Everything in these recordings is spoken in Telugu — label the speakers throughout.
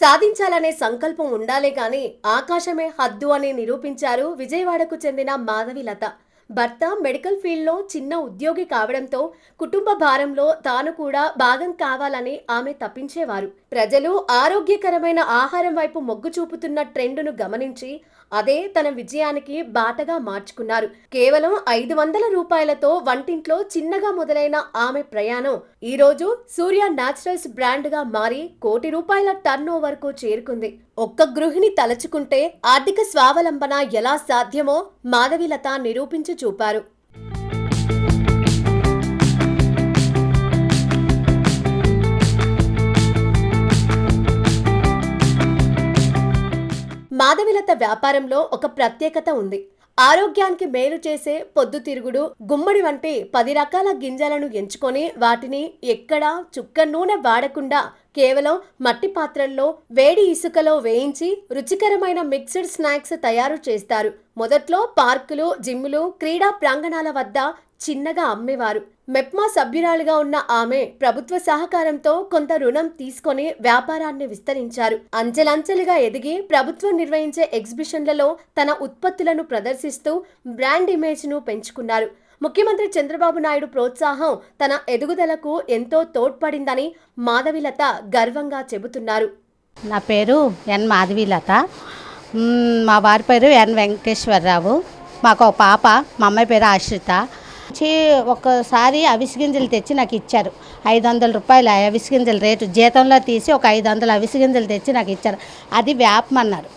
Speaker 1: సాధించాలనే సంకల్పం ఉండాలే కానీ ఆకాశమే హద్దు అని నిరూపించారు విజయవాడకు చెందిన మాధవిలత. భర్త మెడికల్ ఫీల్డ్లో చిన్న ఉద్యోగి కావడంతో కుటుంబ భారంలో తాను కూడా భాగం కావాలని ఆమె తప్పించేవారు. ప్రజలు ఆరోగ్యకరమైన ఆహారం వైపు మొగ్గు చూపుతున్న ట్రెండును గమనించి అదే తన విజయానికి బాటగా మార్చుకున్నారు. కేవలం 500 రూపాయలతో వంటింట్లో చిన్నగా మొదలైన ఆమె ప్రయాణం ఈ రోజు సూర్య న్యాచురల్స్ బ్రాండ్ గా మారి ₹1,00,00,000 టర్న్ ఓవర్ కు చేరుకుంది. ఒక్క గృహిణి తలచుకుంటే ఆర్థిక స్వావలంబన ఎలా సాధ్యమో మాధవిలత నిరూపించి చూపారు. మాధవిలత వ్యాపారంలో ఒక ప్రత్యేకత ఉంది. ఆరోగ్యానికి మేలు చేసే పొద్దుతిరుగుడు, గుమ్మడి వంటి 10 రకాల గింజలను ఎంచుకొని వాటిని ఎక్కడా చుక్క నూనె వాడకుండా కేవలం మట్టి పాత్రల్లో వేడి ఇసుకలో వేయించి రుచికరమైన మిక్స్డ్ స్నాక్స్ తయారు చేస్తారు. మొదట్లో పార్కులు, జిమ్ములు, క్రీడా ప్రాంగణాల వద్ద చిన్నగా అమ్మేవారు. మెప్మా సభ్యురాలుగా ఉన్న ఆమె ప్రభుత్వ సహకారంతో కొంత రుణం తీసుకొని వ్యాపారాన్ని విస్తరించారు. అంచెలంచెలుగా ఎదిగి ప్రభుత్వం నిర్వహించే ఎగ్జిబిషన్లలో తన ఉత్పత్తులను ప్రదర్శిస్తూ బ్రాండ్ ఇమేజ్ ను పెంచుకున్నారు. ముఖ్యమంత్రి చంద్రబాబు నాయుడు ప్రోత్సాహం తన ఎదుగుదలకు ఎంతో తోడ్పడిందని మాధవిలత గర్వంగా చెబుతున్నారు.
Speaker 2: నా పేరు ఎన్ మాధవిలత. మా వారి పేరు ఎన్ వెంకటేశ్వరరావు. మాకు ఒక పాప, మా అమ్మాయి పేరు ఆశ్రిత. ఒకసారి అవిసె గింజలు తెచ్చి నాకు ఇచ్చారు. ₹500 అవిసె గింజల రేటు జీతంలో తీసి ఒక 500 అవిసె గింజలు తెచ్చి నాకు ఇచ్చారు. అది వేపమన్నారు.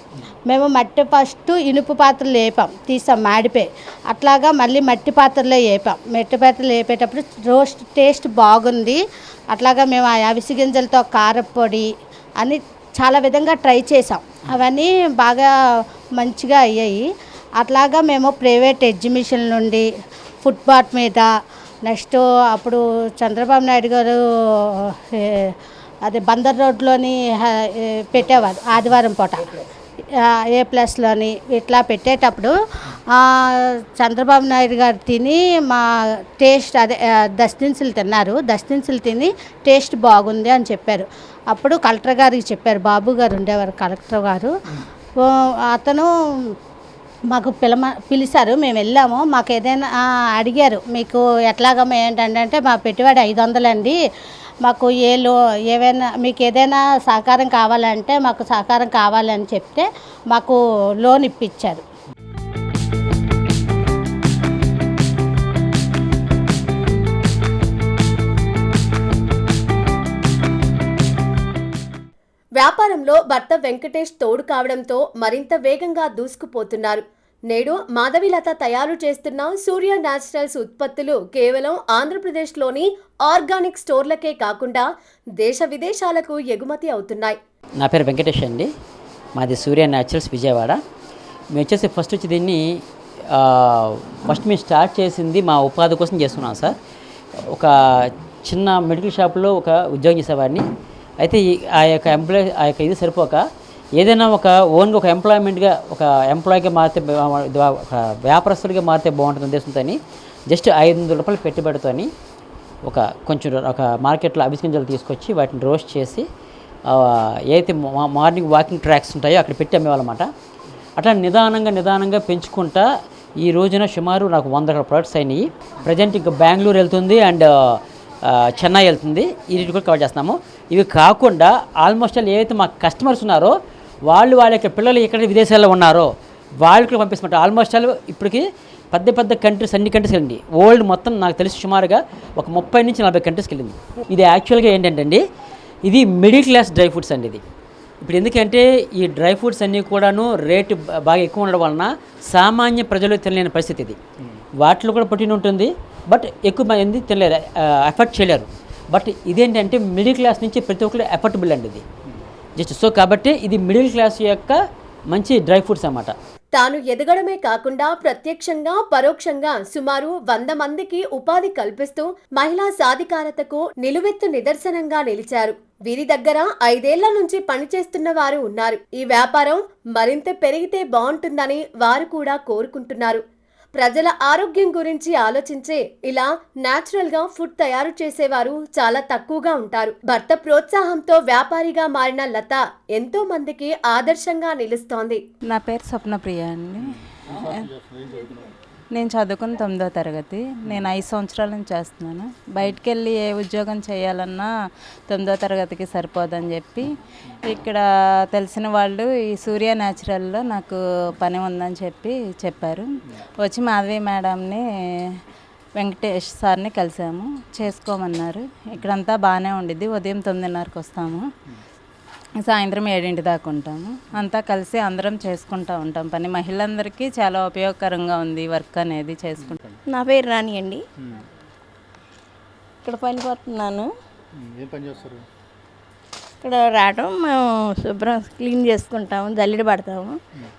Speaker 2: మేము మట్టి ఫస్ట్ ఇనుపు పాత్రలు వేపాం, తీసాం మాడిపోయి. అట్లాగా మళ్ళీ మట్టి పాత్రలో వేపాం. మట్టి పాత్రలు వేపేటప్పుడు టేస్ట్ బాగుంది. అట్లాగా మేము ఆ అవిసె గింజలతో కారపొడి అని చాలా విధంగా ట్రై చేసాం. అవన్నీ బాగా మంచిగా అయ్యాయి. అట్లాగా మేము ప్రైవేట్ ఎగ్జిబిషన్ నుండి ఫుట్పాత్ మీద, నెక్స్ట్ అప్పుడు చంద్రబాబు నాయుడు గారు అదే బందర్ రోడ్లోని పెట్టేవారు ఆదివారం పూట A+లోని ఇట్లా పెట్టేటప్పుడు చంద్రబాబు నాయుడు గారు తిని మా టేస్ట్ అదే దస్తీన్సులు తిన్నారు. దస్తీన్సులు తిని టేస్ట్ బాగుంది అని చెప్పారు. అప్పుడు కలెక్టర్ గారికి చెప్పారు. బాబు గారు ఉండేవారు కలెక్టర్ గారు. అతను మాకు పిలిచారు. మేము వెళ్ళాము. మాకు ఏదైనా అడిగారు, మీకు ఎట్లాగమ్మా ఏంటంటే మా పెట్టుబడి 500 అండి, మాకు ఏవైనా మీకు ఏదైనా సహకారం కావాలంటే మాకు సహకారం కావాలని చెప్తే మాకు లోన్ ఇప్పించారు.
Speaker 1: వ్యాపారంలో భర్త వెంకటేష్ తోడు కావడంతో మరింత వేగంగా దూసుకుపోతున్నారు. నేడు మాధవిలత తయారు చేస్తున్న సూర్య న్యాచురల్స్ ఉత్పత్తులు కేవలం ఆంధ్రప్రదేశ్లోని ఆర్గానిక్ స్టోర్లకే కాకుండా దేశ విదేశాలకు ఎగుమతి అవుతున్నాయి.
Speaker 3: నా పేరు వెంకటేష్ అండి. మాది సూర్య న్యాచురల్స్ విజయవాడ. మేము వచ్చేసి ఫస్ట్ దీన్ని మేము స్టార్ట్ చేసింది మా ఉపాధి కోసం చేస్తున్నాం సార్. ఒక చిన్న మెడికల్ షాప్లో ఒక ఉద్యోగం చేసేవాడిని. అయితే ఆ యొక్క ఇది సరిపోక ఏదైనా ఓన్గా ఒక ఎంప్లాయ్మెంట్గా ఒక ఎంప్లాయ్గా మారితే ఒక వ్యాపారస్తుడిగా మారితే బాగుంటుంది ఉద్దేశంతో జస్ట్ ₹500 పెట్టుబడితో కొంచెం ఒక మార్కెట్లో అవిసె గింజలు తీసుకొచ్చి వాటిని రోస్ట్ చేసి ఏదైతే మార్నింగ్ వాకింగ్ ట్రాక్స్ ఉంటాయో అక్కడ పెట్టి అమ్మేవాళ్ళమాట. అట్లా నిదానంగా పెంచుకుంటా ఈ రోజున సుమారు నాకు 100 ప్రొడక్ట్స్ అయినాయి. ప్రజెంట్ ఇంకా బెంగళూరు వెళ్తుంది అండ్ చెన్నై వెళ్తుంది. ఈ రీతి కూడా కవర్ చేస్తున్నాము. ఇవి కాకుండా ఆల్మోస్ట్ ఏవైతే మా కస్టమర్స్ ఉన్నారో వాళ్ళ యొక్క పిల్లలు ఎక్కడ విదేశాల్లో ఉన్నారో వాళ్ళకి పంపిస్తున్నట్టు ఆల్మోస్ట్ ఇప్పటికి పెద్ద కంట్రీస్, అన్ని కంట్రీస్కి వెళ్ళింది. వరల్డ్ మొత్తం నాకు తెలిసి సుమారుగా ఒక 30 నుంచి 40 కంట్రీస్కి వెళ్ళింది. ఇది యాక్చువల్గా ఏంటంటే అండి, ఇది మిడిల్ క్లాస్ డ్రై ఫ్రూట్స్ అండి. ఇది ఇప్పుడు ఎందుకంటే ఈ డ్రై ఫ్రూట్స్ అన్నీ కూడాను రేటు బాగా ఎక్కువ ఉండడం వలన సామాన్య ప్రజలు తినలేని పరిస్థితి. ఇది వాటిలో కూడా ప్రోటీన్ ఉంటుంది, బట్ ఎక్కువ మంది తినలేరు, ఎఫర్ట్ చేయలేరు. బట్ ఇదేంటంటే మిడిల్ క్లాస్ నుంచి ప్రతి ఒక్కరు ఎఫర్టబుల్ అండి ఇది జస్ట్. సో కాబట్టి ఇది మిడిల్ క్లాస్ యొక్క మంచి డ్రై ఫ్రూట్స్ అన్నమాట.
Speaker 1: తాను ఎదగడమే కాకుండా ప్రత్యక్షంగా పరోక్షంగా సుమారు 100 మందికి ఉపాధి కల్పిస్తూ మహిళా సాధికారతకు నిలువెత్తు నిదర్శనంగా నిలిచారు. వీరి దగ్గర 5 ఏళ్ల నుంచి పనిచేస్తున్న వారు ఉన్నారు. ఈ వ్యాపారం మరింత పెరిగితే బాగుంటుందని వారు కూడా కోరుకుంటున్నారు. ప్రజల ఆరోగ్యం గురించి ఆలోచించే ఇలా నేచురల్ గా ఫుడ్ తయారు చేసేవారు చాలా తక్కువగా ఉంటారు. భర్త ప్రోత్సాహంతో వ్యాపారిగా మారిన లత ఎంతో మందికి ఆదర్శంగా నిలుస్తోంది.
Speaker 4: నా పేరు స్వప్నప్రియ అండి. నేను చదువుకున్న 9వ తరగతి. నేను 5 సంవత్సరాల నుంచి చేస్తున్నాను. బయటికి వెళ్ళి ఏ ఉద్యోగం చేయాలన్నా 9వ తరగతికి సరిపోదని చెప్పి ఇక్కడ తెలిసిన వాళ్ళు ఈ సూర్య న్యాచురల్లో నాకు పని ఉందని చెప్పారు. వచ్చి మాధవి మేడంని వెంకటేష్ సార్ని కలిసాము. చేసుకోమన్నారు. ఇక్కడంతా బాగానే ఉండిద్ది. ఉదయం 9:30కి వస్తాము, సాయంత్రం 7 దాకా ఉంటాము. అంతా కలిసి అందరం చేసుకుంటూ ఉంటాం పని. మహిళలందరికీ చాలా ఉపయోగకరంగా ఉంది వర్క్ అనేది చేసుకుంటాం.
Speaker 5: నా పేరు రాణి అండి. ఇక్కడ పని పోతున్నాను.
Speaker 6: ఏం పని చేస్తారు?
Speaker 5: ఇక్కడ రావడం మేము శుభ్రం క్లీన్ చేసుకుంటాము, జల్లెడ పడతాము,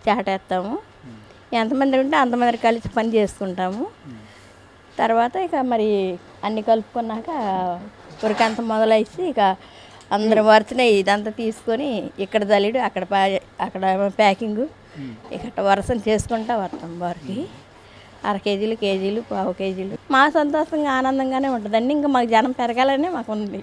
Speaker 5: చాటేస్తాము. ఎంతమంది ఉంటే అంతమంది కలిసి పని చేసుకుంటాము. తర్వాత ఇక మరి అన్నీ కలుపుకున్నాక ఉరికంత మొదలైసి ఇక అందరు వరుసనే ఇదంతా తీసుకొని ఇక్కడ జల్లెడు అక్కడ ప్యాకింగు ఇక్కడ వరుసను చేసుకుంటా వస్తాం. వారికి 1/2 కేజీలు, కేజీలు, 1/4 కేజీలు. మా సంతోషంగా ఆనందంగానే ఉంటుందండి. ఇంకా మాకు జనం పెరగాలనే మాకు ఉంది.